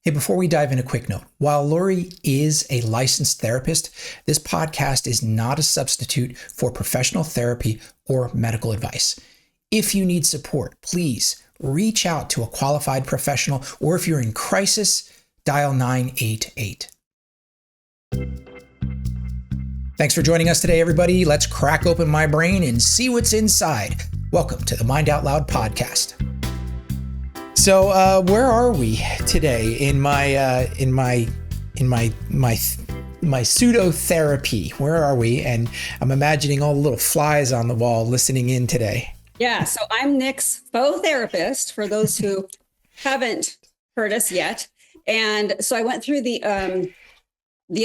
Hey, before we dive in, a quick note. While Laurie is a licensed therapist, this podcast is not a substitute for professional therapy or medical advice. If you need support, please reach out to a qualified professional, or if you're in crisis, dial 988. Thanks for joining us today, everybody. Let's crack open my brain and see what's inside. Welcome to the Mind Out Loud podcast. So, where are we today in my pseudo therapy? Where are we? And I'm imagining all the little flies on the wall listening in today. Yeah. So I'm Nick's faux therapist, for those who haven't heard us yet. And so I went through the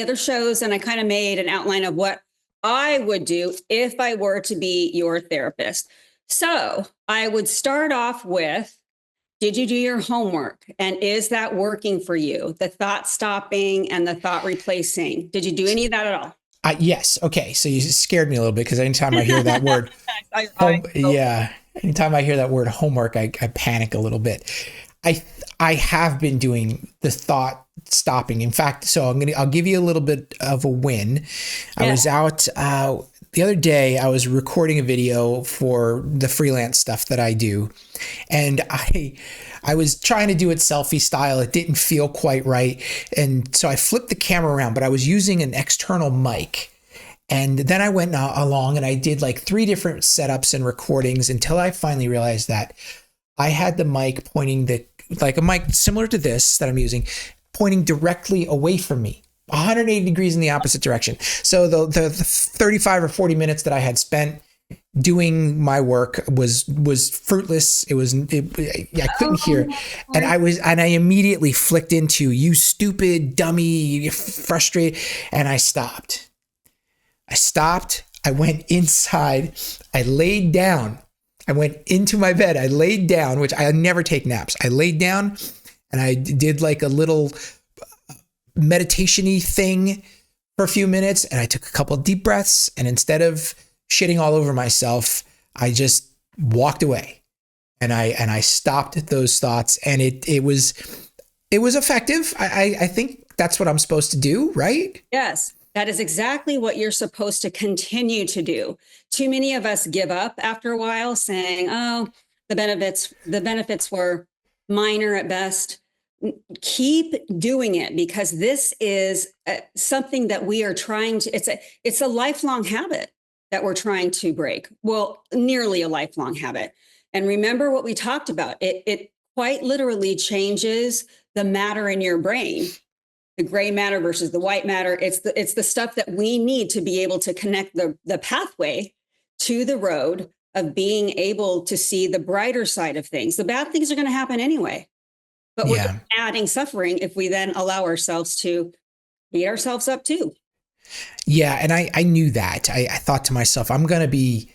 other shows, and I kind of made an outline of what I would do if I were to be your therapist. So I would start off with, did you do your homework? And is that working for you? The thought stopping and the thought replacing. Did you do any of that at all? Yes. Okay. So you scared me a little bit, because anytime I hear that word, anytime I hear that word homework, I panic a little bit. I have been doing the thought stopping. In fact, so I'll give you a little bit of a win. Yeah. I was out the other day. I was recording a video for the freelance stuff that I do, and I was trying to do it selfie style. It didn't feel quite right, and so I flipped the camera around, but I was using an external mic. And then I went along and I did like 3 different setups and recordings until I finally realized that I had the mic pointing like a mic similar to this that I'm using, pointing directly away from me, 180 degrees in the opposite direction. So the 35 or 40 minutes that I had spent doing my work was fruitless. I couldn't hear. And I immediately flicked into, you stupid dummy, frustrated. And I stopped. I went inside. I laid down. I went into my bed. I laid down, which I never take naps. I laid down and I did like a little meditation-y thing for a few minutes. And I took a couple of deep breaths. And instead of shitting all over myself, I just walked away. And I stopped those thoughts. And it was effective. I think that's what I'm supposed to do, right? Yes. That is exactly what you're supposed to continue to do. Too many of us give up after a while, saying, oh, the benefits were minor at best. Keep doing it, because this is something that we are trying to, it's a lifelong habit that we're trying to break. Well, nearly a lifelong habit. And remember what we talked about. It quite literally changes the matter in your brain. The gray matter versus the white matter. It's the stuff that we need to be able to connect the pathway to the road of being able to see the brighter side of things. The bad things are going to happen anyway, but we're adding suffering if we then allow ourselves to beat ourselves up too. Yeah. And I knew that. I thought to myself, I'm not going to be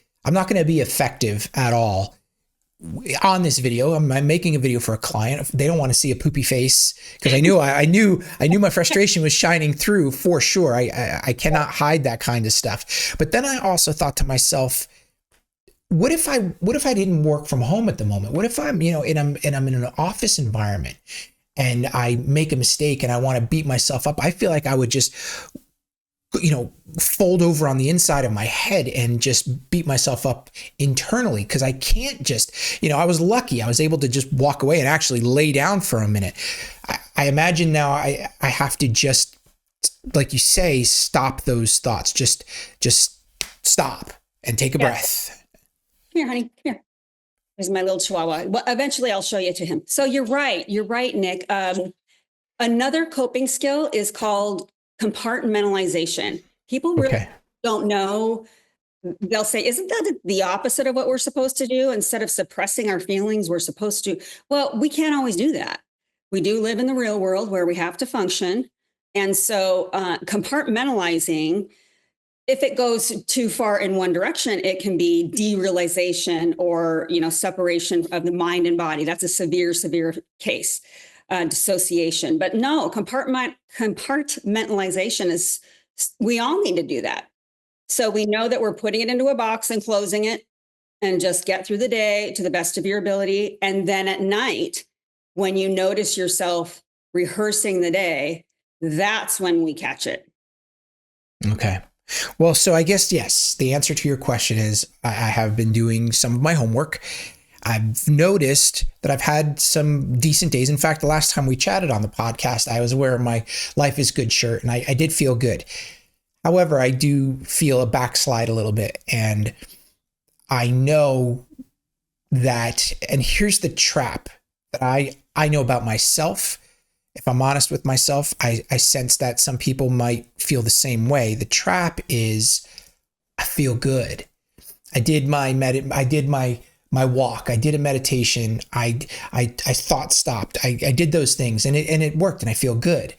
effective at all on this video. I'm making a video for a client. They don't want to see a poopy face, because I knew my frustration was shining through for sure. I cannot hide that kind of stuff. But then I also thought to myself, what if I didn't work from home at the moment? What if I'm, and I'm in an office environment and I make a mistake and I want to beat myself up? I feel like I would just fold over on the inside of my head and just beat myself up internally, because I can't just, I was lucky. I was able to just walk away and actually lay down for a minute. I imagine now I have to just, like you say, stop those thoughts. Just stop and take a breath. Come here, honey. Come here. There's my little chihuahua. Well, eventually I'll show you to him. So you're right, Nick. Another coping skill is called compartmentalization. People really don't know. They'll say, isn't that the opposite of what we're supposed to do? Instead of suppressing our feelings, we're supposed to. Well, we can't always do that. We do live in the real world where we have to function. And so compartmentalizing, if it goes too far in one direction, it can be derealization or, separation of the mind and body. That's a severe case. Dissociation. But no, compartmentalization is, we all need to do that. So we know that we're putting it into a box and closing it and just get through the day to the best of your ability. And then at night, when you notice yourself rehearsing the day, that's when we catch it. Okay. Well, so I guess, yes, the answer to your question is I have been doing some of my homework. I've noticed that I've had some decent days. In fact, the last time we chatted on the podcast, I was wearing my Life is Good shirt and I did feel good. However, I do feel a backslide a little bit. And I know that, and here's the trap that I know about myself. If I'm honest with myself, I sense that some people might feel the same way. The trap is I feel good. I did my walk. I did a meditation. I thought stopped. I did those things and it worked and I feel good.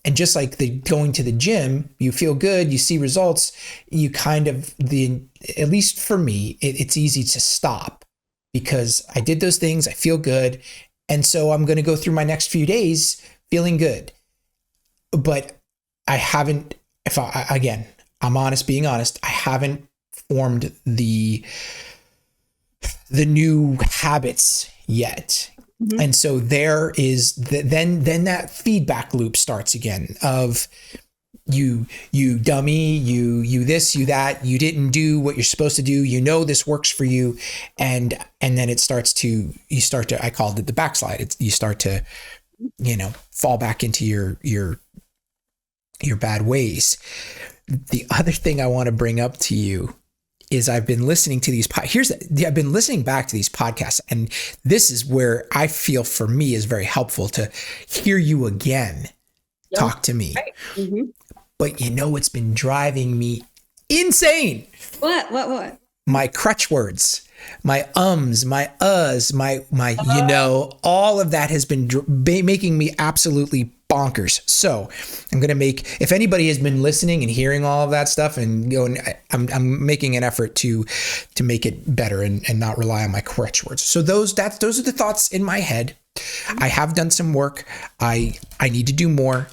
And just like the going to the gym, you feel good, you see results, you kind of at least for me, it's easy to stop because I did those things. I feel good. And so I'm going to go through my next few days feeling good. But I haven't, I'm honest, being honest, I haven't formed the new habits yet. Mm-hmm. And so there is then that feedback loop starts again of you dummy, you this, you that, you didn't do what you're supposed to do. You know, this works for you. And then you start to, I called it the backslide. You start to, fall back into your bad ways. The other thing I want to bring up to you is I've been listening to these I've been listening back to these podcasts, and this is where I feel for me is very helpful to hear you again talk to me. Right. Mm-hmm. But it's been driving me insane. What? My crutch words, my ums, my my all of that has been making me absolutely bonkers. So I'm going to if anybody has been listening and hearing all of that stuff and going, I'm making an effort to make it better and not rely on my crutch words. So those are the thoughts in my head. I have done some work. I need to do more.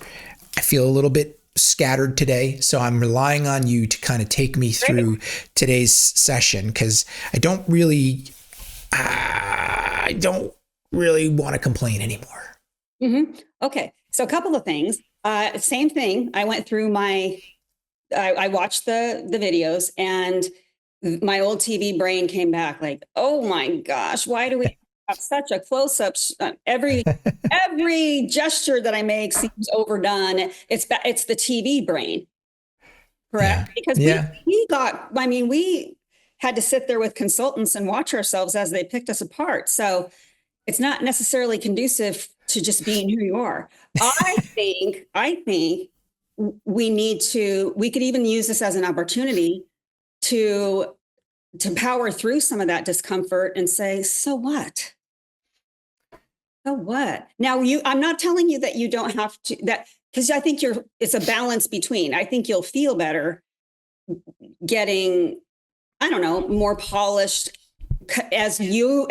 I feel a little bit scattered today. So I'm relying on you to kind of take me through today's session because I don't really want to complain anymore. Mm-hmm. Okay. So a couple of things. Same thing. I went through I watched the videos and my old TV brain came back like, oh my gosh, why do we have such a close-up? Every gesture that I make seems overdone. It's the TV brain, correct? Yeah. Because we had to sit there with consultants and watch ourselves as they picked us apart. So it's not necessarily conducive to just being who you are. I think we could even use this as an opportunity to power through some of that discomfort and say, so what? So what? Now I'm not telling you that you don't have to because I think it's a balance between, I think you'll feel better getting, I don't know, more polished as you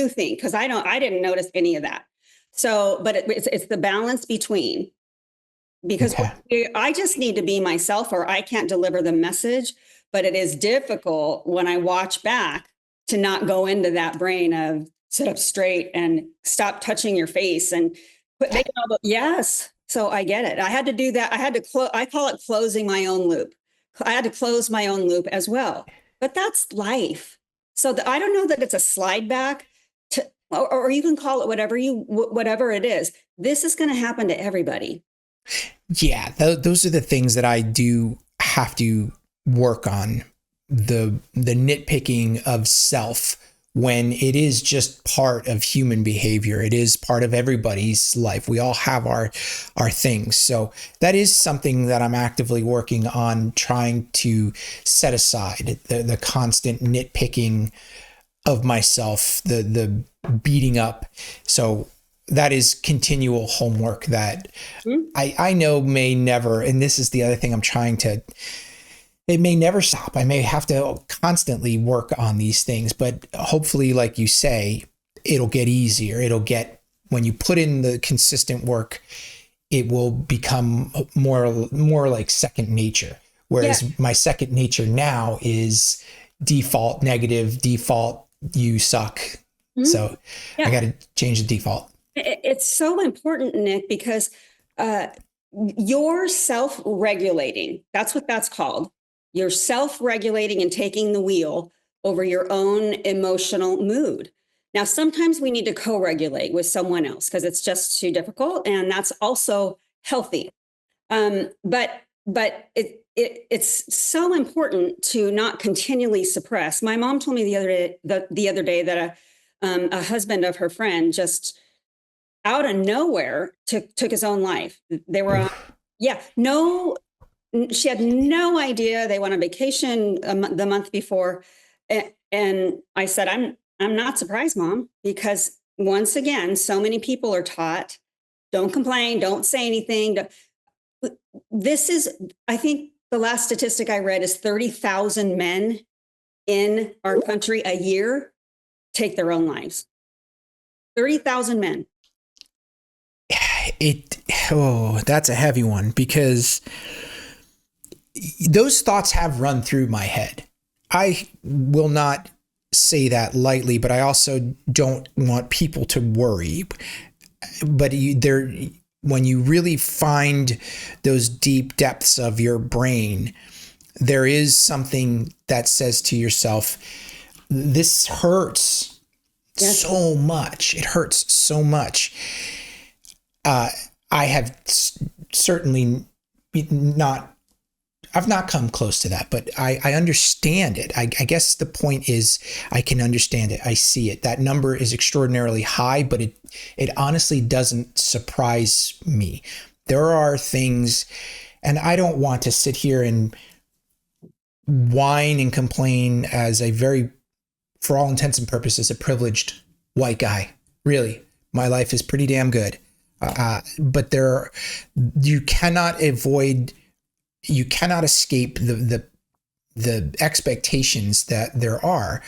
think, because I didn't notice any of that. So, but it's the balance between, because I just need to be myself or I can't deliver the message, but it is difficult when I watch back to not go into that brain of sit up straight and stop touching your face and yes. So I get it. I had to do that. I had to I call it closing my own loop. I had to close my own loop as well, but that's life. So I don't know that it's a slide back to, or you can call it whatever it is. This is going to happen to everybody. Yeah, those are the things that I do have to work on. The nitpicking of self when it is just part of human behavior. It is part of everybody's life. We all have our things. So that is something that I'm actively working on, trying to set aside the constant nitpicking of myself, the beating up. So that is continual homework that I know may never, and this is the other thing I'm trying to, it may never stop. I may have to constantly work on these things, but hopefully, like you say, it'll get easier. When you put in the consistent work, it will become more like second nature. Whereas my second nature now is default negative, default you suck. So I got to change the default. It's so important, Nick, because uh, you're self-regulating. That's what that's called. You're self-regulating and taking the wheel over your own emotional mood. Now, sometimes we need to co-regulate with someone else because it's just too difficult, and that's also healthy. But it's so important to not continually suppress. My mom told me the other day that a husband of her friend just out of nowhere took his own life. They were on, yeah, no, she had no idea. They went on vacation the month before, and I said, I'm not surprised, Mom, because once again, so many people are taught, don't complain, don't say anything. This is, I think the last statistic I read is 30,000 men in our country a year take their own lives. 30,000 men. That's a heavy one, because those thoughts have run through my head. I will not say that lightly, but I also don't want people to worry. But when you really find those deep depths of your brain, there is something that says to yourself, this hurts so much. It hurts so much. I have certainly I've not come close to that, but I understand it. I guess the point is I can understand it. I see it. That number is extraordinarily high, but it honestly doesn't surprise me. There are things, and I don't want to sit here and whine and complain as for all intents and purposes, a privileged white guy. Really, my life is pretty damn good. But you cannot escape the expectations that there are,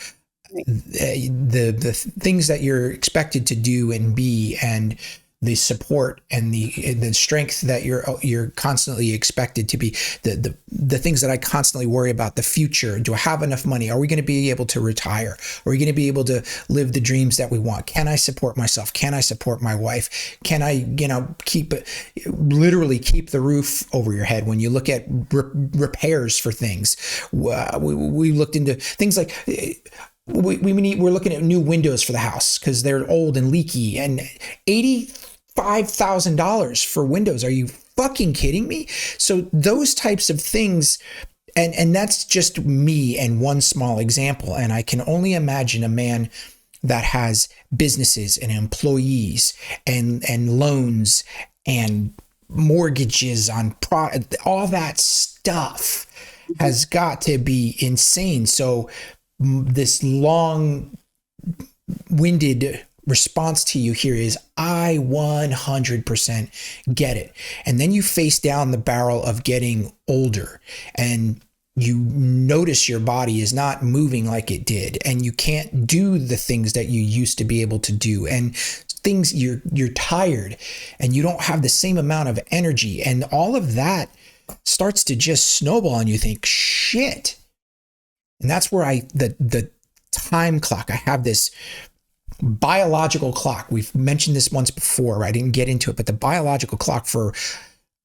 the things that you're expected to do and be, and the support and the strength that you're constantly expected to be, the things that I constantly worry about: the future. Do I have enough money? Are we going to be able to retire? Are we going to be able to live the dreams that we want? Can I support myself? Can I support my wife? Can I, literally keep the roof over your head? When you look at repairs for things, we looked into things like, we're looking at new windows for the house because they're old and leaky, and $85,000 for windows. Are you fucking kidding me? So those types of things, and that's just me and one small example. And I can only imagine a man that has businesses and employees and loans and mortgages on all that stuff has got to be insane. So this long-winded response to you here is, I 100% get it. And then you face down the barrel of getting older, and you notice your body is not moving like it did, and you can't do the things that you used to be able to do, and things, you're tired, and you don't have the same amount of energy, and all of that starts to just snowball, and you think, shit. And that's where the time clock, I have this biological clock. We've mentioned this once before. I didn't get into it, but the biological clock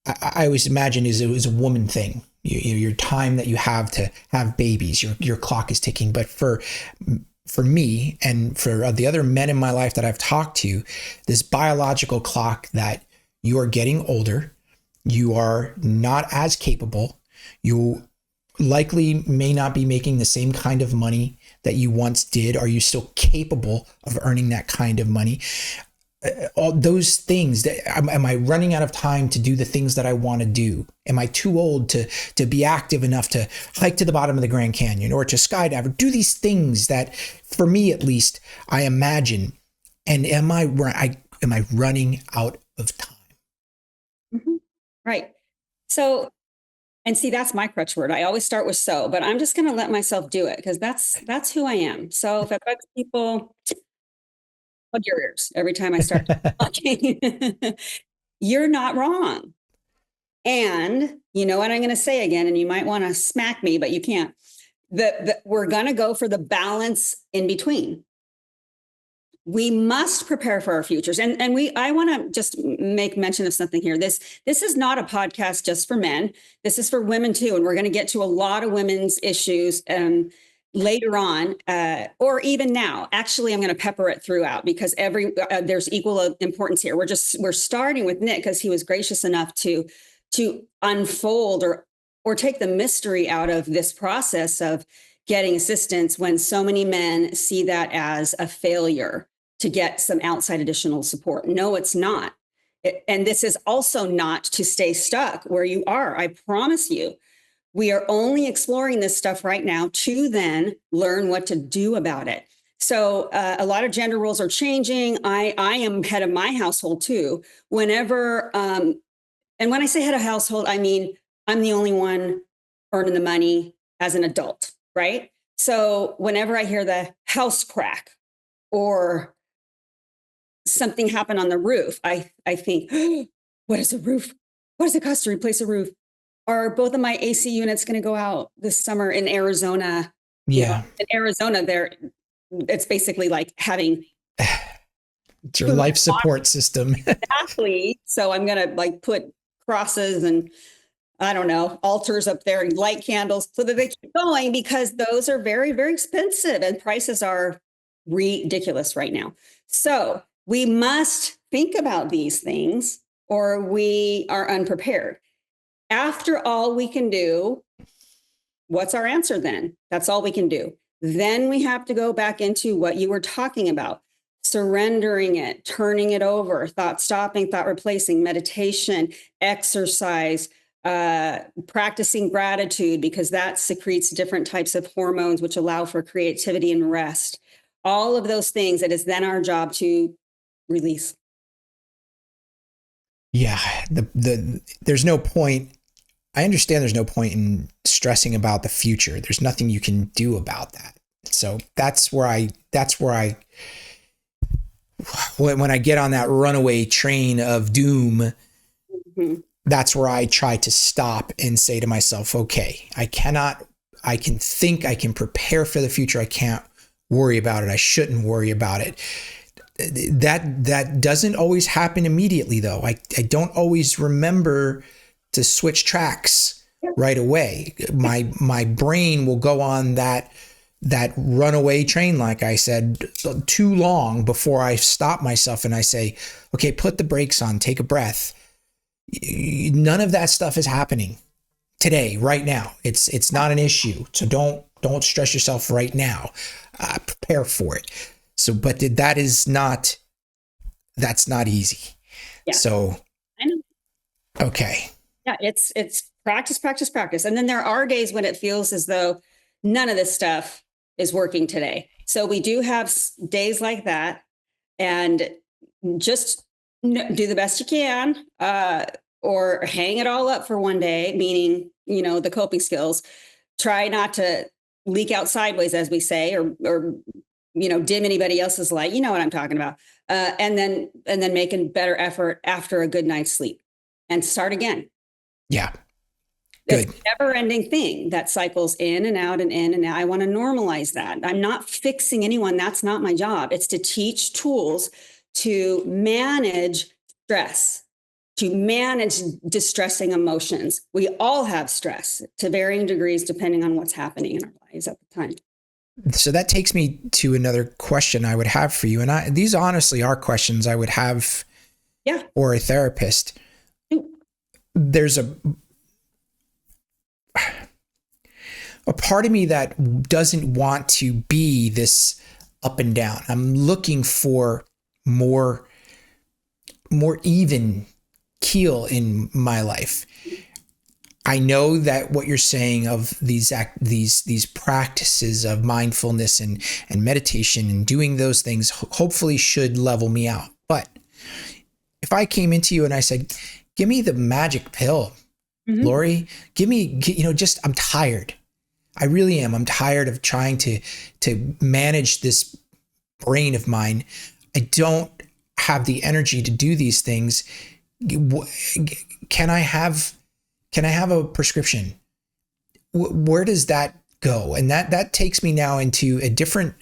I always imagine it was a woman thing. Your time that you have to have babies, your clock is ticking. But for me and for the other men in my life that I've talked to, this biological clock that you are getting older, you are not as capable, you likely may not be making the same kind of money that you once did. Are you still capable of earning that kind of money? All those things, am I running out of time to do the things that I want to do? Am I too old to be active enough to hike to the bottom of the Grand Canyon or to skydive or do these things that, for me at least, I imagine? And am I running out of time? Mm-hmm. Right. So, and see, that's my crutch word. I always start with so, but I'm just going to let myself do it because that's who I am. So if it affects people, plug your ears every time I start talking. You're not wrong. And you know what I'm going to say again, and you might want to smack me, but you can't. We're going to go for the balance in between. we must prepare for our futures. And I want to just make mention of something here. This is not a podcast just for men. This is for women too. And we're going to get to a lot of women's issues later on, or even now. Actually, I'm going to pepper it throughout because there's equal importance here. We're starting with Nick because he was gracious enough to unfold or take the mystery out of this process of getting assistance when so many men see that as a failure to get some outside additional support. No, it's not. And this is also not to stay stuck where you are. I promise you, we are only exploring this stuff right now to then learn what to do about it. So a lot of gender roles are changing. I am head of my household too. Whenever, and when I say head of household, I mean, I'm the only one earning the money as an adult, right? So whenever I hear the house crack or something happen on the roof, I think, what is a roof? What does it cost to replace a roof? Are both of my AC units going to go out this summer in Arizona? Yeah. In Arizona, it's basically like having it's your life support system. Exactly. So I'm going to like put crosses and I don't know, altars up there and light candles so that they keep going because those are very, very expensive and prices are ridiculous right now. So we must think about these things or we are unprepared. After all we can do, what's our answer then? That's all we can do. Then we have to go back into what you were talking about, surrendering it, turning it over, thought stopping, thought replacing, meditation, exercise, practicing gratitude, because that secretes different types of hormones which allow for creativity and rest. All of those things, it is then our job to release. Yeah, there's no point. I understand there's no point in stressing about the future. There's nothing you can do about that. So that's where I when I get on that runaway train of doom, that's where I try to stop and say to myself, okay, I can think, I can prepare for the future. I can't worry about it. I shouldn't worry about it. That doesn't always happen immediately though. I don't always remember to switch tracks right away. My brain will go on that runaway train, like I said, too long before I stop myself and I say, okay, put the brakes on, take a breath. None of that stuff is happening today, right now. It's not an issue. So don't stress yourself right now. Prepare for it. So, but that's not easy. Yeah. So, I know. Okay. Yeah, it's practice, practice, practice. And then there are days when it feels as though none of this stuff is working today. So we do have days like that, and just do the best you can, or hang it all up for one day, meaning, the coping skills. Try not to leak out sideways, as we say, or dim anybody else's light. You know what I'm talking about. And then make a better effort after a good night's sleep and start again. Yeah. Good. It's a never-ending thing that cycles in and out and in and out. I want to normalize that. I'm not fixing anyone. That's not my job. It's to teach tools to manage stress, to manage distressing emotions. We all have stress to varying degrees, depending on what's happening in our lives at the time. So that takes me to another question I would have for you. And these honestly are questions I would have for a therapist. There's a part of me that doesn't want to be this up and down. I'm looking for more even keel in my life. I know that what you're saying of these practices of mindfulness and meditation and doing those things hopefully should level me out. But if I came into you and I said, give me the magic pill, Laurie, give me, I'm tired. I really am. I'm tired of trying to manage this brain of mine. I don't have the energy to do these things. Can I have a prescription? Where does that go? And that takes me now into a different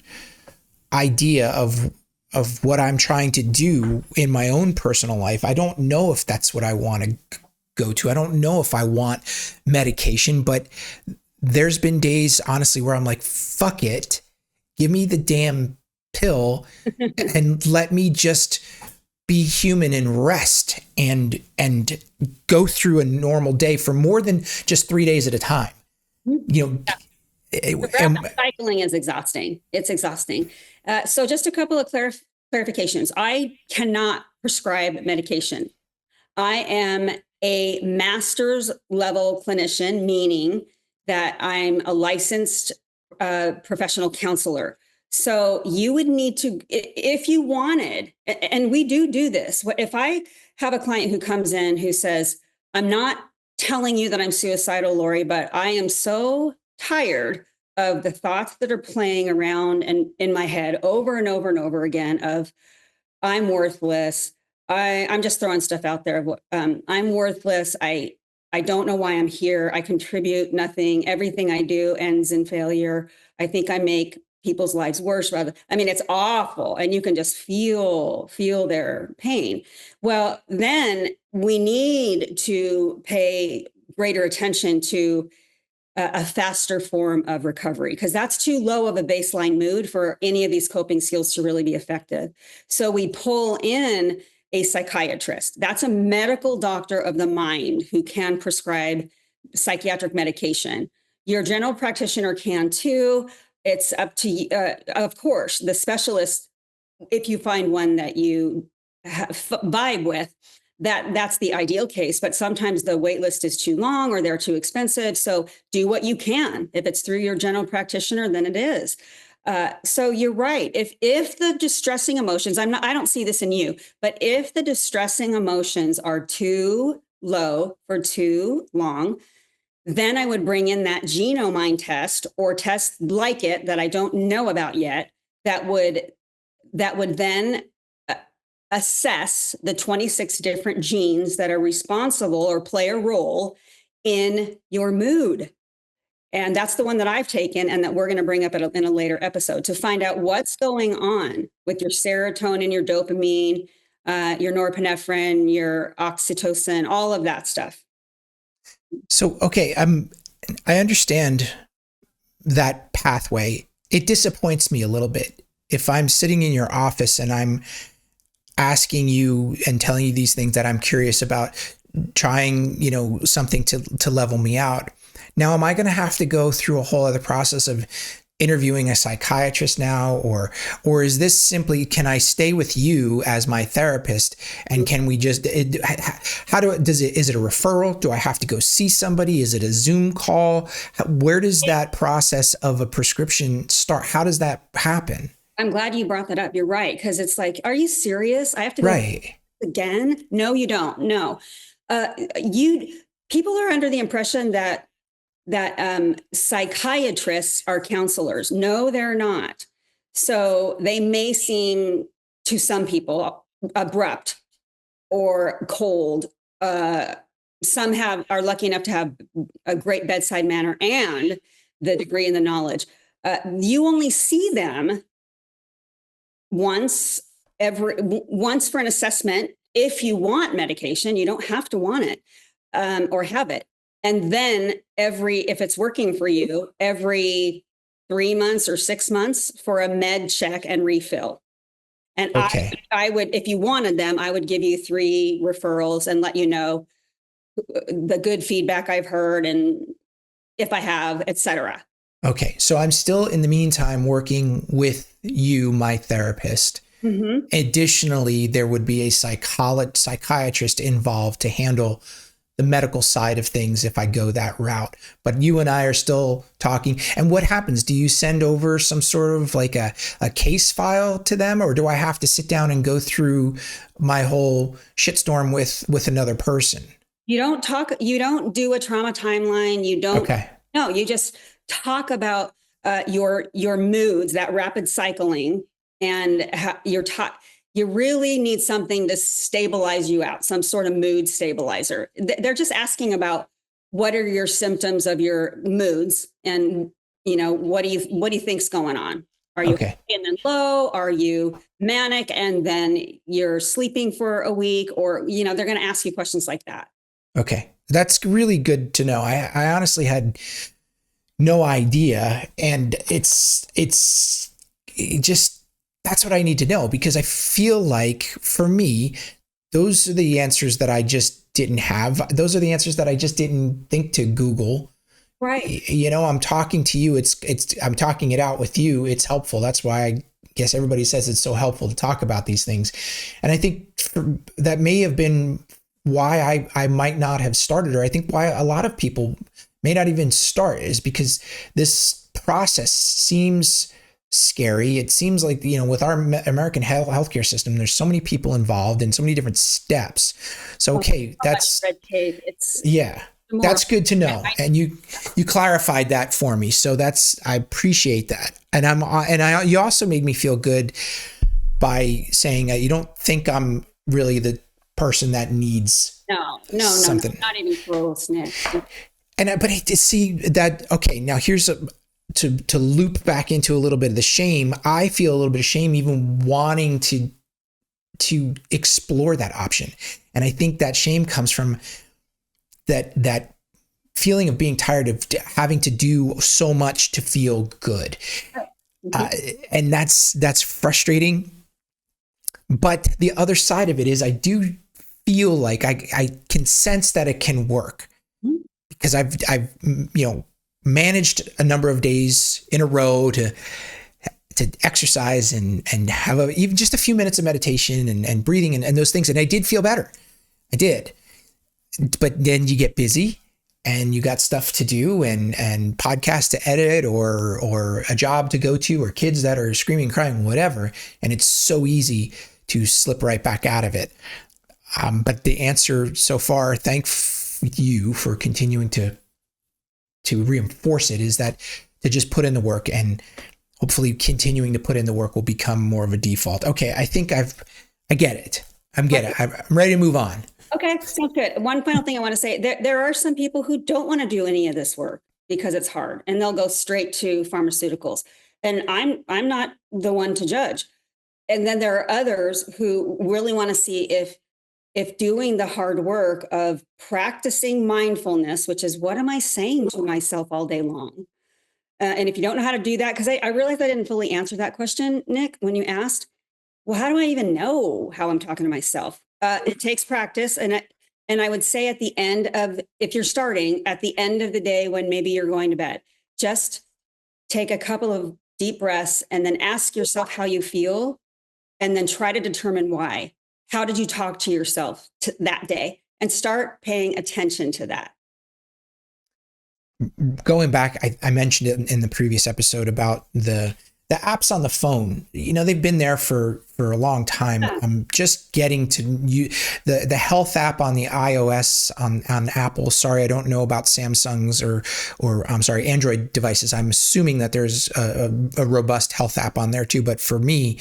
idea of of what I'm trying to do in my own personal life. I don't know if that's what I want to go to. I don't know if I want medication, but there's been days, honestly, where I'm like, fuck it. Give me the damn pill and let me just be human and rest and go through a normal day for more than just 3 days at a time. You know, Cycling is exhausting. It's exhausting. So just a couple of clarifications. I cannot prescribe medication. I am a master's level clinician, meaning that I'm a licensed professional counselor. So you would need to, if you wanted, and we do this. If I have a client who comes in who says, I'm not telling you that I'm suicidal, Laurie, but I am so tired of the thoughts that are playing around and in my head over and over and over again of I'm worthless. I'm just throwing stuff out there. I'm worthless. I don't know why I'm here. I contribute nothing. Everything I do ends in failure. I think I make people's lives worse. I mean, it's awful, and you can just feel their pain. Well, then we need to pay greater attention to a faster form of recovery, because that's too low of a baseline mood for any of these coping skills to really be effective. So we pull in a psychiatrist. That's a medical doctor of the mind who can prescribe psychiatric medication. Your general practitioner can too. It's up to, of course, the specialist, if you find one that you vibe with, that's the ideal case. But sometimes the wait list is too long or they're too expensive. So do what you can. If it's through your general practitioner, then it is. So you're right. If the distressing emotions, I don't see this in you, but if the distressing emotions are too low for too long, then I would bring in that genome test or test like it that I don't know about yet, that would then assess the 26 different genes that are responsible or play a role in your mood. And that's the one that I've taken and that we're going to bring up in a later episode to find out what's going on with your serotonin, your dopamine, your norepinephrine, your oxytocin, all of that stuff. So, okay, I understand that pathway. It disappoints me a little bit. If I'm sitting in your office and I'm asking you and telling you these things that I'm curious about, trying, something to level me out. Now, am I going to have to go through a whole other process of interviewing a psychiatrist now, or is this simply, can I stay with you as my therapist, and can we just, is it a referral? Do I have to go see somebody? Is it a Zoom call? Where does that process of a prescription start? How does that happen? I'm glad you brought that up. You're right. Because it's like, are you serious? I have to go right again? No, you don't. No. People are under the impression that psychiatrists are counselors. No, they're not. So they may seem to some people abrupt or cold. Some are lucky enough to have a great bedside manner and the degree and the knowledge. You only see them once for an assessment. If you want medication, you don't have to want it or have it. And then if it's working for you, every 3 months or 6 months for a med check and refill. And okay. I would, if you wanted them, I would give you 3 referrals and let you know the good feedback I've heard and if I have, etc. Okay. So I'm still in the meantime working with you, my therapist. Mm-hmm. Additionally, there would be a psychiatrist involved to handle the medical side of things if I go that route. But you and I are still talking. And what happens? Do you send over some sort of like a case file to them, or do I have to sit down and go through my whole shitstorm with another person? You don't do a trauma timeline. You don't. Okay. No, you just talk about your moods, that rapid cycling, and you really need something to stabilize you out, some sort of mood stabilizer. They're just asking about what are your symptoms of your moods, and what do you think's going on. Are you Okay. high and then low? Are you manic and then you're sleeping for a week? Or, they're going to ask you questions like that. Okay. That's really good to know. I honestly had no idea. And it just, that's what I need to know, because I feel like for me, those are the answers that I just didn't have. Those are the answers that I just didn't think to Google. Right. I'm talking to you. I'm talking it out with you. It's helpful. That's why I guess everybody says it's so helpful to talk about these things. And I think that may have been why I might not have started, or I think why a lot of people may not even start, is because this process seems scary. It seems like, with our American healthcare system, there's so many people involved and so many different steps. So, okay, that's red tape. It's yeah. That's good to know. And you clarified that for me. So I appreciate that. And you also made me feel good by saying you don't think I'm really the person that needs something. Not even close, Nick. But to see that, okay, now here's to loop back into a little bit of the shame. I feel a little bit of shame even wanting to explore that option. And I think that shame comes from that feeling of being tired of having to do so much to feel good. And that's frustrating. But the other side of it is I do feel like I can sense that it can work, because I've managed a number of days in a row to exercise and have even just a few minutes of meditation and breathing and those things. And I did feel better. I did. But then you get busy and you got stuff to do and podcasts to edit or a job to go to or kids that are screaming, crying, whatever. And it's so easy to slip right back out of it. But the answer so far, thank you for continuing to reinforce it, is that to just put in the work, and hopefully continuing to put in the work will become more of a default. Okay. I think I get it. I'm ready to move on. Okay, sounds good. One final thing I want to say, there are some people who don't want to do any of this work because it's hard, and they'll go straight to pharmaceuticals. And I'm not the one to judge. And then there are others who really want to see if doing the hard work of practicing mindfulness, which is what am I saying to myself all day long? And if you don't know how to do that, because I realized I didn't fully answer that question, Nick, when you asked, well, how do I even know how I'm talking to myself? It takes practice. And I would say at the end of, if you're starting at the end of the day, when maybe you're going to bed, just take a couple of deep breaths and then ask yourself how you feel, and then try to determine why. How did you talk to yourself that day? And start paying attention to that. Going back, I mentioned it in the previous episode about the apps on the phone. They've been there for a long time. I'm just getting to the health app on the iOS on Apple. Sorry, I don't know about Samsung's or I'm sorry, Android devices. I'm assuming that there's a robust health app on there too. But for me,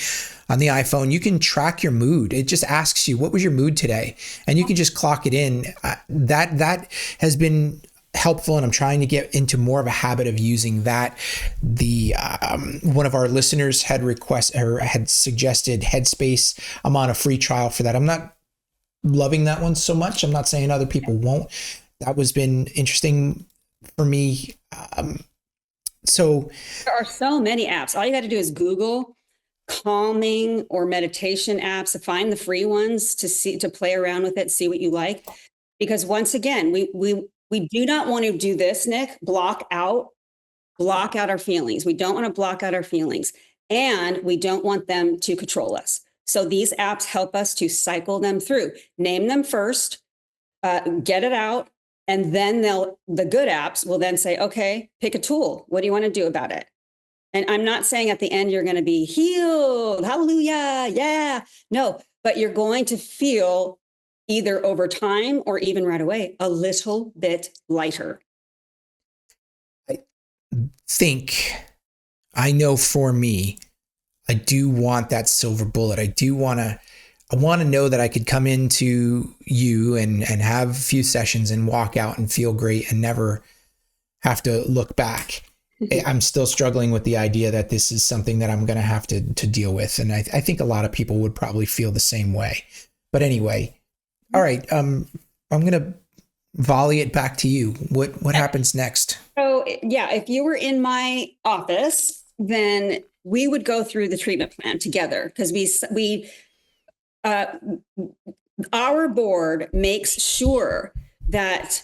on the iPhone, you can track your mood. It just asks you, what was your mood today? And you can just clock it in. That has been helpful, and I'm trying to get into more of a habit of using that. The one of our listeners had suggested Headspace. I'm on a free trial for that. I'm not loving that one so much. I'm not saying other people won't. That was been interesting for me. So there are so many apps. All you got to do is Google calming or meditation apps, to find the free ones, to play around with it, see what you like. Because once again, we do not want to do this, Nick, block out our feelings. We don't want to block out our feelings, and we don't want them to control us. So these apps help us to cycle them through, name them first, get it out. And then the good apps will then say, okay, pick a tool. What do you want to do about it? And I'm not saying at the end, you're going to be healed. Hallelujah. Yeah. No, but you're going to feel either over time or even right away, a little bit lighter. I know for me, I do want that silver bullet. I want to know that I could come into you and have a few sessions and walk out and feel great and never have to look back. I'm still struggling with the idea that this is something that I'm going to have to deal with. And I think a lot of people would probably feel the same way. But anyway, all right. I'm going to volley it back to you. What happens next? So, yeah, if you were in my office, then we would go through the treatment plan together because uh, our board makes sure that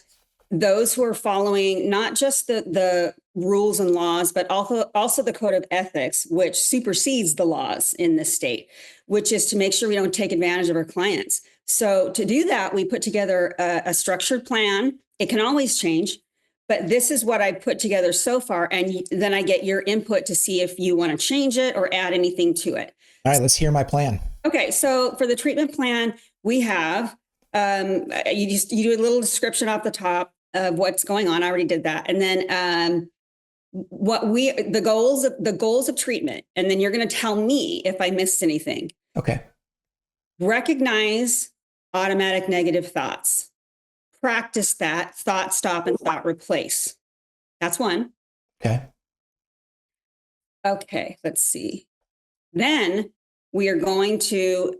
those who are following not just the rules and laws, but also the code of ethics, which supersedes the laws in this state, which is to make sure we don't take advantage of our clients. So to do that, we put together a structured plan. It can always change, but this is what I put together so far. And then I get your input to see if you want to change it or add anything to it. All right, let's hear my plan. Okay, so for the treatment plan, we have you do a little description off the top of what's going on. I already did that, and then the goals of treatment, and then you're going to tell me if I missed anything. Okay. Recognize automatic negative thoughts. Practice that thought stop and thought replace. That's one. Okay. Okay, let's see. Then we are going to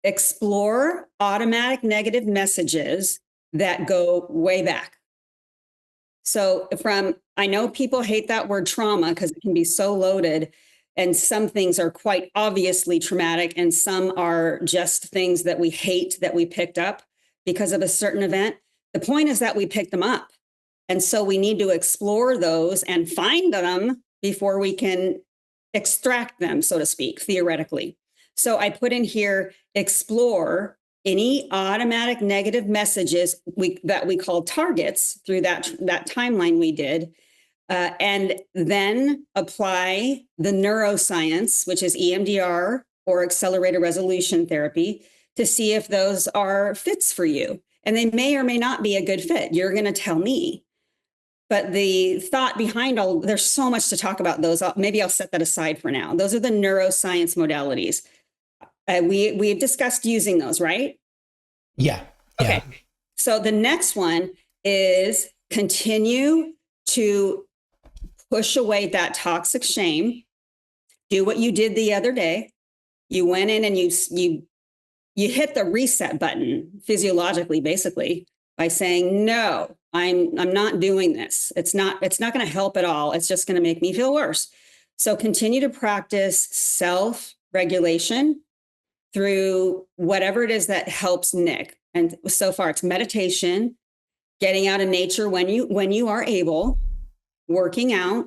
explore automatic negative messages that go way back. So I know people hate that word trauma because it can be so loaded, and some things are quite obviously traumatic and some are just things that we hate that we picked up because of a certain event. The point is that we picked them up. And so we need to explore those and find them before we can extract them, so to speak, theoretically. So I put in here, explore any automatic negative messages that we call targets through that timeline we did, and then apply the neuroscience, which is EMDR or accelerated resolution therapy, to see if those are fits for you. And they may or may not be a good fit. You're going to tell me. But the thought behind there's so much to talk about those. Maybe I'll set that aside for now. Those are the neuroscience modalities. We've discussed using those, right? Yeah. Okay. So the next one is continue to push away that toxic shame. Do what you did the other day. You went in and you hit the reset button physiologically, basically, by saying, no, I'm not doing this. It's not going to help at all. It's just going to make me feel worse. So continue to practice self-regulation through whatever it is that helps Nick. And so far it's meditation, getting out in nature when you are able, working out,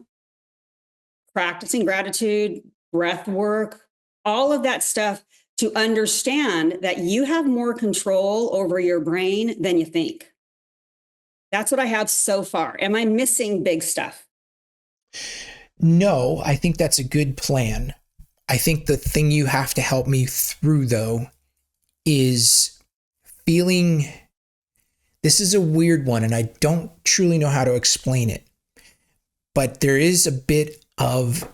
practicing gratitude, breath work, all of that stuff to understand that you have more control over your brain than you think. That's what I have so far. Am I missing big stuff? No, I think that's a good plan. I think the thing you have to help me through, though, is feeling, this is a weird one, and I don't truly know how to explain it, but there is a bit of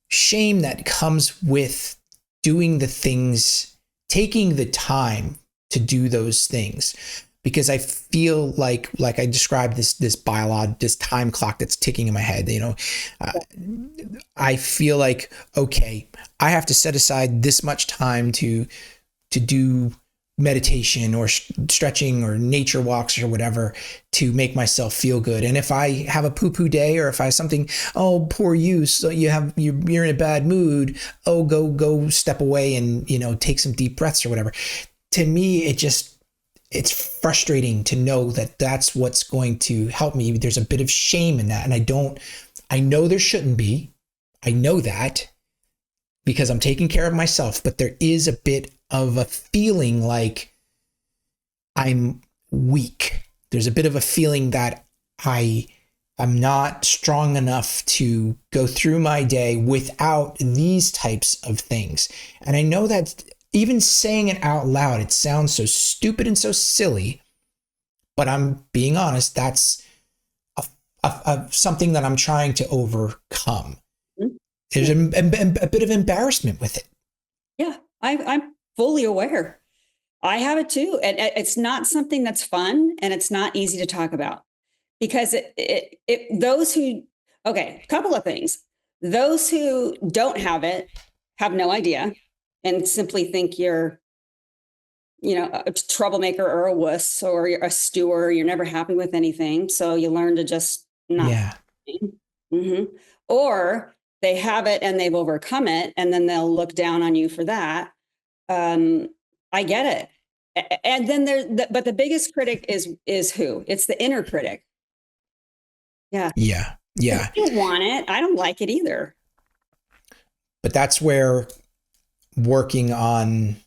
shame that comes with doing the things, taking the time to do those things. Because I feel like I described this biology, this time clock that's ticking in my head, I feel like, okay, I have to set aside this much time to do meditation or stretching or nature walks or whatever to make myself feel good. And if I have a poo-poo day, or if I have something, oh, poor you, so you're in a bad mood, oh, go step away and, take some deep breaths or whatever. To me, it's frustrating to know that that's what's going to help me. There's a bit of shame in that. And I know there shouldn't be. I know that because I'm taking care of myself, but there is a bit of a feeling like I'm weak. There's a bit of a feeling that I'm not strong enough to go through my day without these types of things. And I know that even saying it out loud, it sounds so stupid and so silly, but I'm being honest, that's something that I'm trying to overcome. Mm-hmm. There's a bit of embarrassment with it. Yeah, I'm fully aware. I have it too. And it's not something that's fun, and it's not easy to talk about because those who, okay, a couple of things. Those who don't have it have no idea and simply think you're, a troublemaker or a wuss, or you're a stewer. You're never happy with anything. So you learn to just not. Yeah. Mm-hmm. Or they have it and they've overcome it, and then they'll look down on you for that. I get it. And then but the biggest critic is who? It's the inner critic. Yeah. Yeah. Yeah. I don't want it. I don't like it either. But that's where working on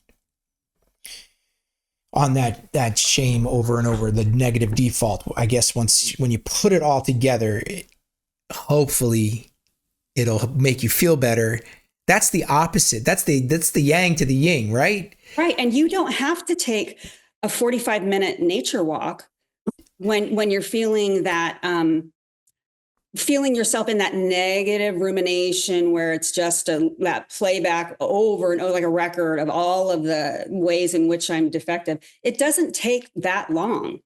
that shame over and over, the negative default, I guess when you put it all together, hopefully it'll make you feel better. That's the opposite. That's the yang to the yin, right? Right. And you don't have to take a 45-minute nature walk when you're feeling that, feeling yourself in that negative rumination where it's just that playback over and over, like a record of all of the ways in which I'm defective. It doesn't take that long.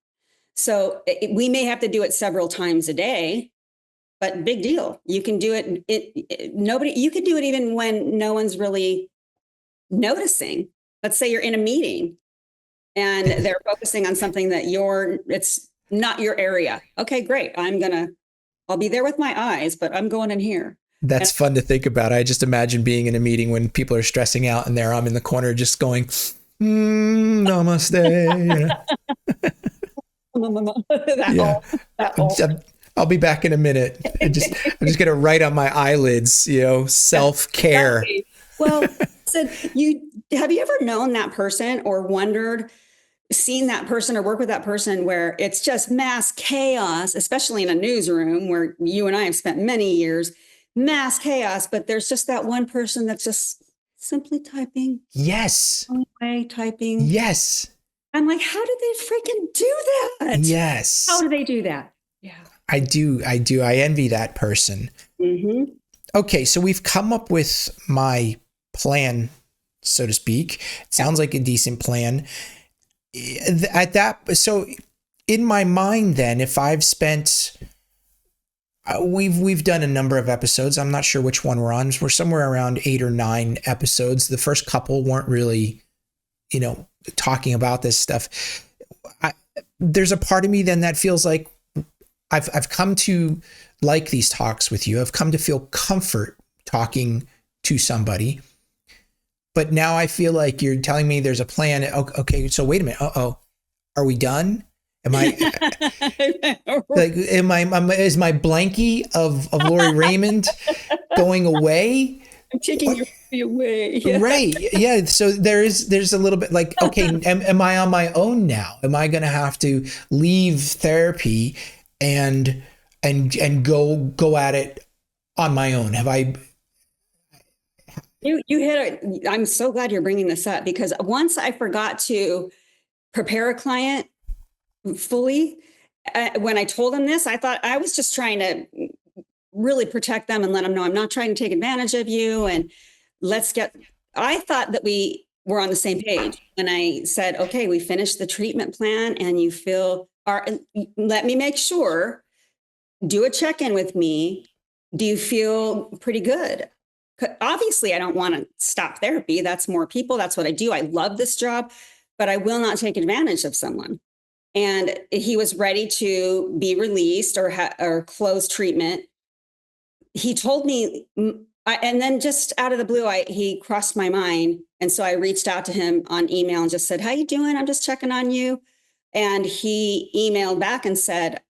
So we may have to do it several times a day, but big deal. You can do it. You can do it even when no one's really noticing. Let's say you're in a meeting and they're focusing on something that it's not your area. Okay, great. I'll be there with my eyes, but I'm going in here. That's fun to think about. I just imagine being in a meeting when people are stressing out and I'm in the corner just going, namaste. I'll be back in a minute. I'm just going to write on my eyelids, self-care. Exactly. Well, so have you ever known that person or seen that person or work with that person where it's just mass chaos, especially in a newsroom where you and I have spent many years, mass chaos, but there's just that one person that's just simply typing. Yes. Typing. Yes. I'm like, how did they freaking do that? Yes. How do they do that? Yeah. I do. I envy that person. Mm-hmm. Okay. So we've come up with my plan, so to speak. It sounds like a decent plan. So in my mind, then, if I've spent, we've done a number of episodes. I'm not sure which one we're on. We're somewhere around 8 or 9 episodes. The first couple weren't really, talking about this stuff. There's a part of me then that feels like I've come to like these talks with you. I've come to feel comfort talking to somebody. But now I feel like you're telling me there's a plan. Okay, so wait a minute. Are we done? Am I like? Is my blankie of Laurie Raymond going away? I'm taking you away. Yeah. Right? Yeah. So there's a little bit like, okay, am I on my own now? Am I going to have to leave therapy and go at it on my own? Have I? You hit it. I'm so glad you're bringing this up, because once I forgot to prepare a client fully, when I told them this, I thought I was just trying to really protect them and let them know I'm not trying to take advantage of you. And I thought that we were on the same page. And I said, okay, we finished the treatment plan and let me make sure, do a check-in with me. Do you feel pretty good? Obviously, I don't want to stop therapy. That's more people. That's what I do. I love this job, but I will not take advantage of someone. And he was ready to be released or close treatment. He told me, and then just out of the blue, he crossed my mind. And so I reached out to him on email and just said, how you doing? I'm just checking on you. And he emailed back and said,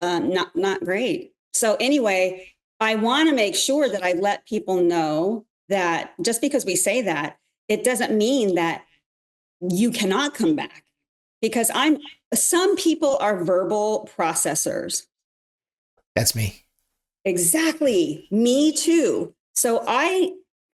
not great. So anyway, I want to make sure that I let people know that just because we say that, it doesn't mean that you cannot come back, because some people are verbal processors. That's me. Exactly. Me too. So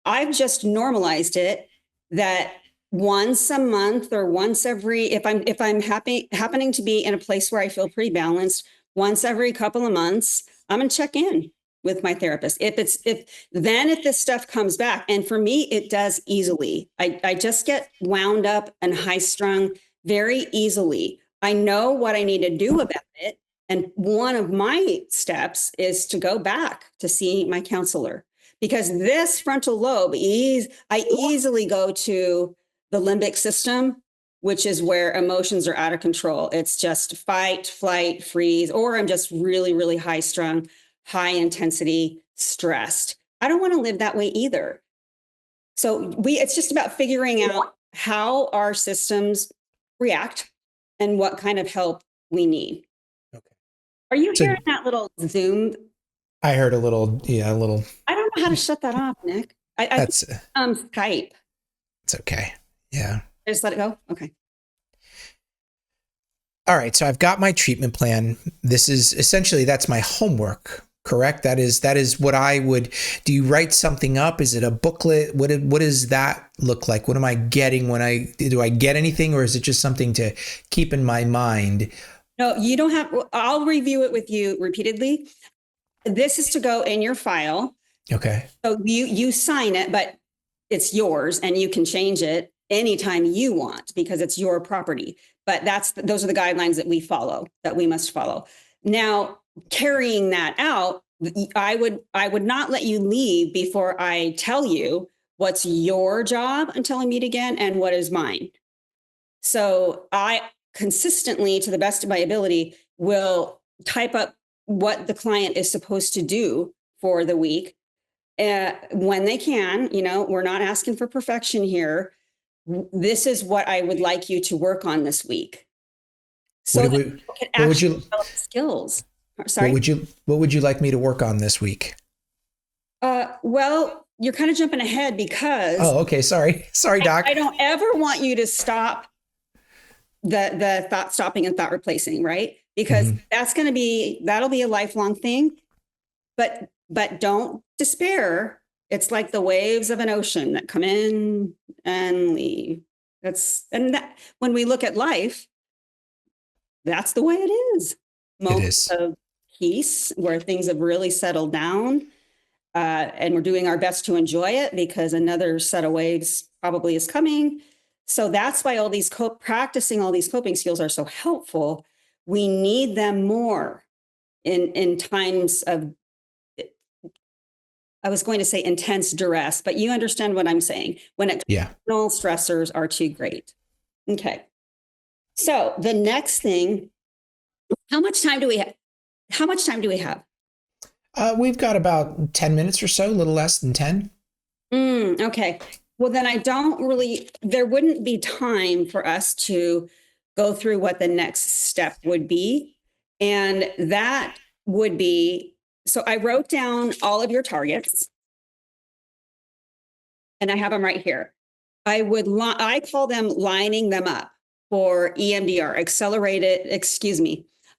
I've just normalized it that once a month or once every, if I'm happening to be in a place where I feel pretty balanced, once every couple of months, I'm going to check in with my therapist. If this stuff comes back, and for me, it does easily. I just get wound up and high strung very easily. I know what I need to do about it. And one of my steps is to go back to see my counselor, because this frontal lobe I easily go to the limbic system, which is where emotions are out of control. It's just fight, flight, freeze, or I'm just really, really high strung, high intensity, stressed. I don't want to live that way either. So it's just about figuring out how our systems react and what kind of help we need. Okay. Are you So hearing that little Zoom? I heard a little, yeah, a little. I don't know how to shut that off, Nick. I think That's Skype. it's okay. Yeah. Just let it go. Okay. All right. So I've got my treatment plan. This is essentially, that's my homework. Correct. That is what I would. Do you write something up? Is it a booklet? What does that look like? What am I getting do I get anything, or is it just something to keep in my mind? No, you don't have. I'll review it with you repeatedly. This is to go in your file. Okay. So you sign it, but it's yours, and you can change it anytime you want because it's your property. But those are the guidelines that we must follow. Now, carrying that out, I would not let you leave before I tell you what's your job until I meet again and what is mine. So I consistently, to the best of my ability, will type up what the client is supposed to do for the week when they can. We're not asking for perfection here. This is what I would like you to work on this week. So that people can actually develop skills. Sorry? What would you like me to work on this week? Well, you're kind of jumping ahead because. Oh, okay. Sorry, Doc. I don't ever want you to stop the thought stopping and thought replacing, right? Because that'll be a lifelong thing. But don't despair. It's like the waves of an ocean that come in and leave. When we look at life, that's the way it is. Moments of peace where things have really settled down, and we're doing our best to enjoy it because another set of waves probably is coming. So that's why practicing all these coping skills are so helpful. We need them more in times of, I was going to say intense duress, but you understand what I'm saying. When external stressors are too great. Okay. So the next thing, how much time do we have? We've got about 10 minutes or so, a little less than 10. Okay. Well, then there wouldn't be time for us to go through what the next step would be. And that would be, so I wrote down all of your targets and I have them right here. I call them lining them up for EMDR,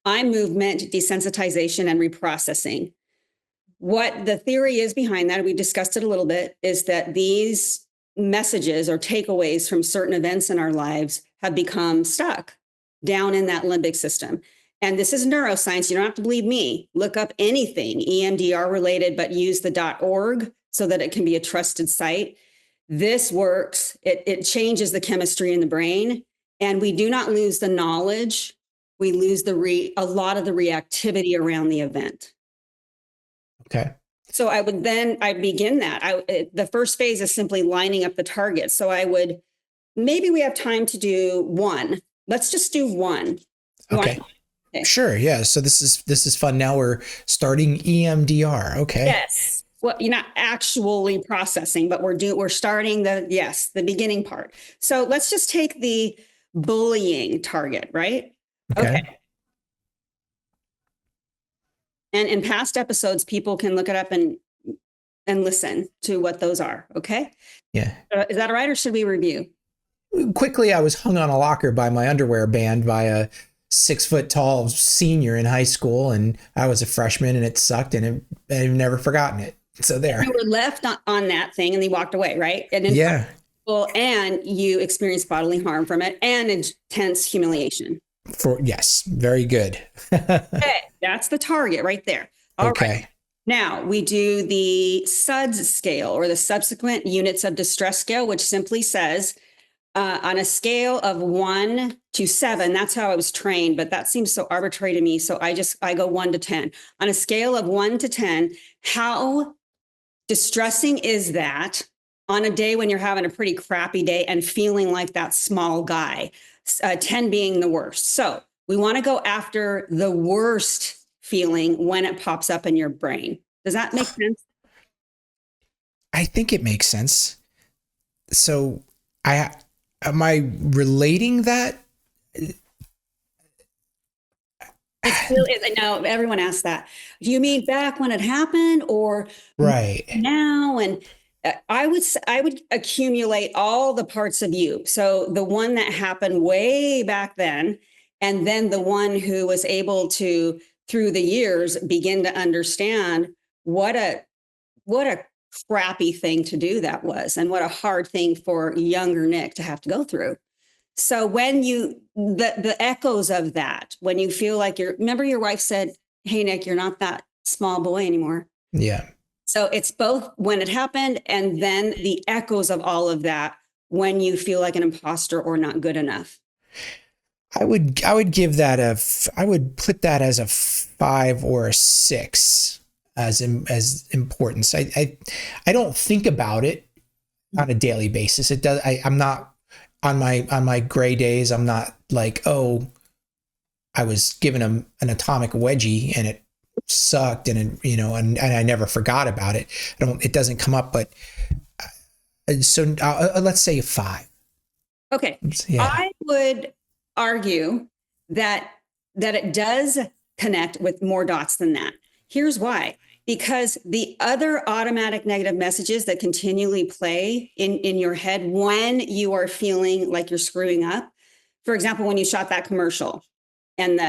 eye movement desensitization and reprocessing. What the theory is behind that, we discussed it a little bit, is that these messages or takeaways from certain events in our lives have become stuck down in that limbic system. And this is neuroscience. You don't have to believe me. Look up anything EMDR related, but use the .org so that it can be a trusted site. This works. It changes the chemistry in the brain, and we do not lose the knowledge. We lose a lot of the reactivity around the event. Okay. So I'd begin that. The first phase is simply lining up the targets. So maybe we have time to do one. Let's just do one. Okay. Sure. Yeah. So this is fun. Now we're starting EMDR. Okay. Yes. Well, you're not actually processing, but we're starting the beginning part. So let's just take the bullying target, right? Okay. And in past episodes, people can look it up and listen to what those are. Okay. Yeah. Is that all right? Or should we review? Quickly, I was hung on a locker by my underwear band by a 6-foot-tall senior in high school, and I was a freshman, and it sucked, and I've never forgotten it. So there. You were left on that thing, and they walked away, right? And and you experienced bodily harm from it and intense humiliation. Yes, very good. Okay, that's the target right there. All right. Now we do the SUDS scale, or the subsequent units of distress scale, which simply says On a scale of 1 to 7, that's how I was trained, but that seems so arbitrary to me. So I go 1 to 10. On a scale of 1 to 10, how distressing is that on a day when you're having a pretty crappy day and feeling like that small guy, 10 being the worst. So we want to go after the worst feeling when it pops up in your brain. Does that make sense? I think it makes sense. So I am I relating that? I know everyone asks that. Do you mean back when it happened or Right. now? And I would accumulate all the parts of you. So the one that happened way back then, and then the one who was able to, through the years, begin to understand what a crappy thing to do that was, and what a hard thing for younger Nick to have to go through. So when the echoes of that, when you feel like remember your wife said, "Hey, Nick, you're not that small boy anymore." Yeah. So it's both when it happened and then the echoes of all of that when you feel like an imposter or not good enough. I would give that I would put that as a 5 or a 6 as importance. I don't think about it on a daily basis. It does. I'm not on my gray days. I'm not like, oh, I was given an atomic wedgie and it sucked, and it, and I never forgot about it. It doesn't come up, but so let's say a 5. Okay. Yeah. I would argue that it does connect with more dots than that. Here's why. Because the other automatic negative messages that continually play in your head when you are feeling like you're screwing up, for example, when you shot that commercial and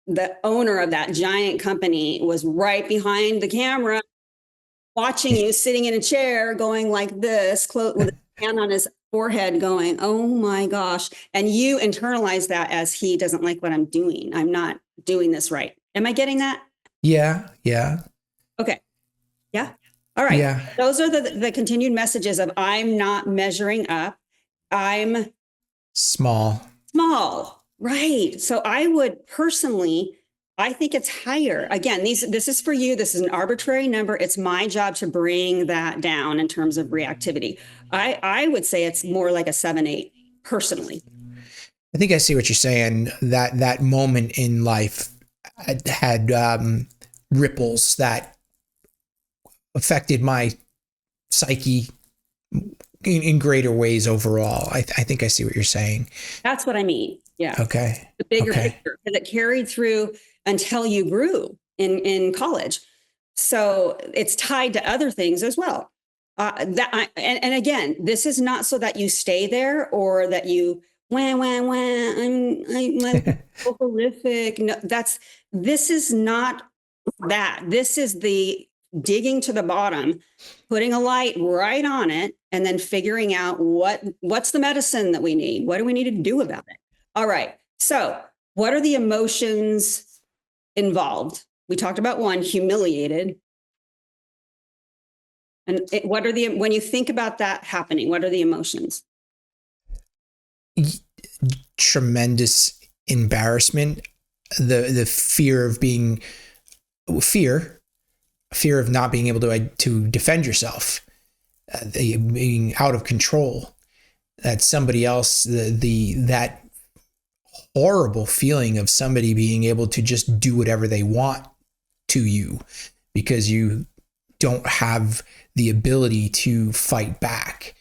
the owner of that giant company was right behind the camera watching you sitting in a chair going like this, with a hand on his forehead going, "Oh my gosh." And you internalize that as, he doesn't like what I'm doing. I'm not doing this right. Am I getting that? Yeah. Yeah. Okay. Yeah. All right. Yeah. Those are the continued messages of, I'm not measuring up. I'm Small. small. Right. So I would personally, I think it's higher. Again, this is for you. This is an arbitrary number. It's my job to bring that down in terms of reactivity. I would say it's more like a 7, 8 personally. I think I see what you're saying. That moment in life had ripples that affected my psyche in greater ways overall. I think I see what you're saying. That's what I mean. Yeah. Okay. The bigger Okay. picture, because it carried through until you grew in college. So it's tied to other things as well. And again, this is not so that you stay there or that you I'm so horrific. No, this is not that. This is the digging to the bottom, putting a light right on it, and then figuring out what's the medicine that we need. What do we need to do about it? All right. So what are the emotions involved? We talked about one, humiliated. And when you think about that happening, what are the emotions? Tremendous embarrassment, the fear of fear of not being able to defend yourself, being out of control, that somebody else, that horrible feeling of somebody being able to just do whatever they want to you because you don't have the ability to fight back.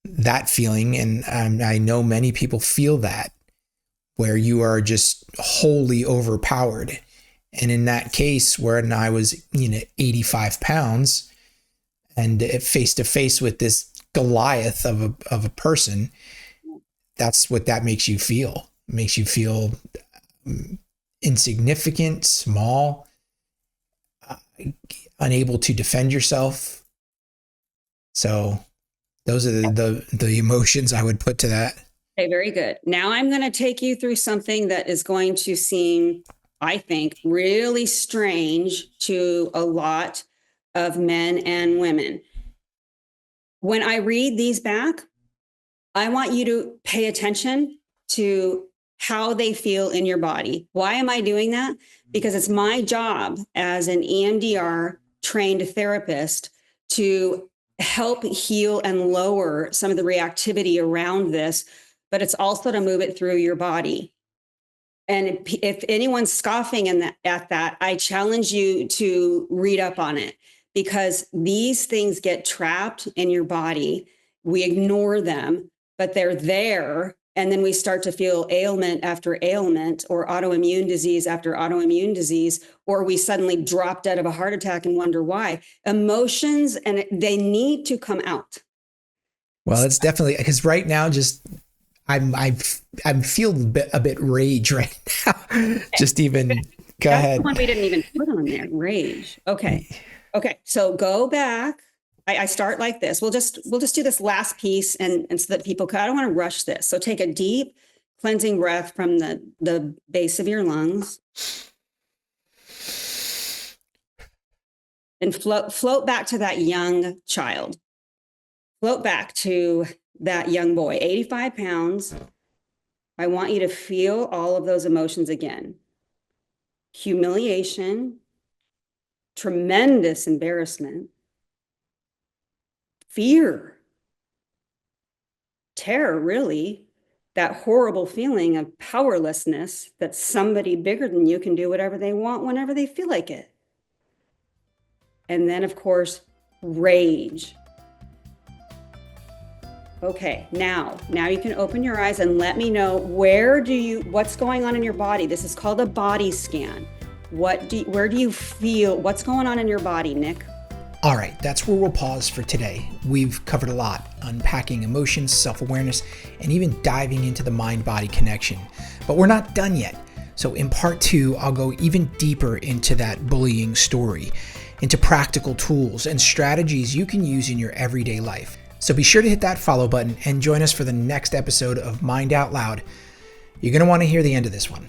That feeling, and I know many people feel that, where you are just wholly overpowered. And in that case, when I was 85 pounds and face to face with this Goliath of a person, that's what that makes you feel. It makes you feel insignificant, small, unable to defend yourself. So those are the emotions I would put to that. Okay, very good. Now I'm going to take you through something that is going to seem, I think, really strange to a lot of men and women. When I read these back, I want you to pay attention to how they feel in your body. Why am I doing that? Because it's my job as an EMDR trained therapist to help heal and lower some of the reactivity around this, but it's also to move it through your body. And if anyone's scoffing at that, I challenge you to read up on it, because these things get trapped in your body. We ignore them, but they're there. And then we start to feel ailment after ailment, or autoimmune disease after autoimmune disease, or we suddenly drop dead of a heart attack and wonder why. Emotions, and they need to come out. Well, it's definitely, because right now, just I'm feeling a bit rage right now. Just even go That's ahead. The one we didn't even put on there, rage. Okay. So go back. I start like this. We'll just do this last piece, and so that people I don't want to rush this. So take a deep cleansing breath from the base of your lungs, and float back to that young child. Float back to that young boy, 85 pounds. I want you to feel all of those emotions again. Humiliation, tremendous embarrassment, fear, terror, really, that horrible feeling of powerlessness that somebody bigger than you can do whatever they want whenever they feel like it. And then, of course, rage. Okay, now you can open your eyes and let me know what's going on in your body. This is called a body scan. Where do you feel, what's going on in your body, Nick? All right, that's where we'll pause for today. We've covered a lot, unpacking emotions, self-awareness, and even diving into the mind-body connection. But we're not done yet. So in part 2, I'll go even deeper into that bullying story, into practical tools and strategies you can use in your everyday life. So be sure to hit that follow button and join us for the next episode of Mind Out Loud. You're going to want to hear the end of this one.